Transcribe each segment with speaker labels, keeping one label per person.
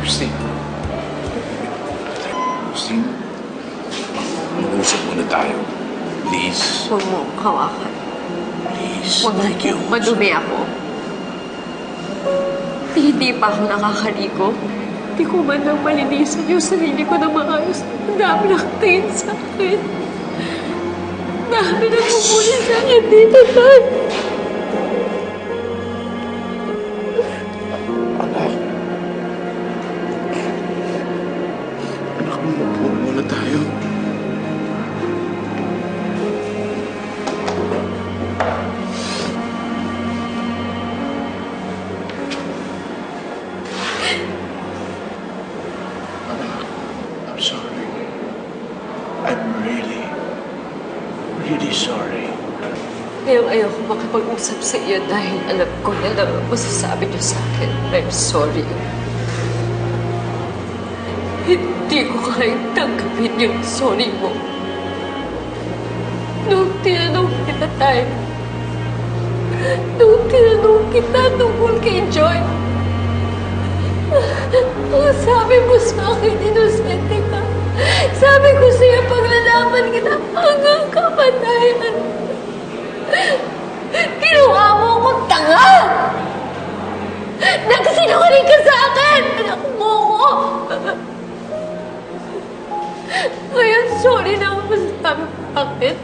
Speaker 1: Christine. Christine, mag-uusap muna tayo. Please.
Speaker 2: Huwag mo hawakan.
Speaker 1: Please.
Speaker 2: Huwag mo madumi ako. Hindi pa ako nakakaligo. Hindi ko man lang malinisan yung sarili ko na maayos. Ang dami nakatingin sa akin. Ang dami nagpupuli sa akin dito, Tan.
Speaker 1: Anak, mabuo muna tayo. I'm sorry. I'm really sorry.
Speaker 2: Ayoko makipag-usap sa iyo dahil alam ko na masasabi niyo sa akin. I'm sorry. Hindi ko kayang tanggapin yung sorry mo. Nung tinanong kita tayo, nung tinanong kita tungkol kay Joy, ang sabi mo sa akin, inosente ka. Sabi ko sa'yo, paglalaban kita hanggang kamatayan. Ginawa mo akong tanga! Nagsinungaling ka sa akin! Anak mo ko! Ngayon, sorry na ako masasabi mo bakit.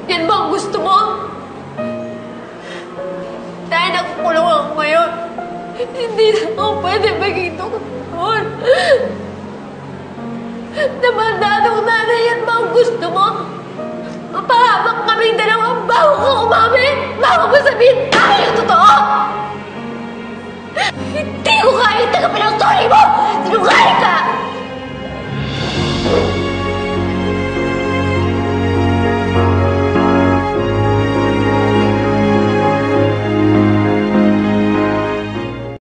Speaker 2: Yan ba ang gusto mo? Dahil nakukulong ako ngayon, hindi na ako pwede maging doktor. Namandadong nanay, yan ba ang gusto mo? Mapahamak kaming dalawang bago ka umamin! Bago mo sabihin akin ang totoo! Hindi ko kaya tanggapin ang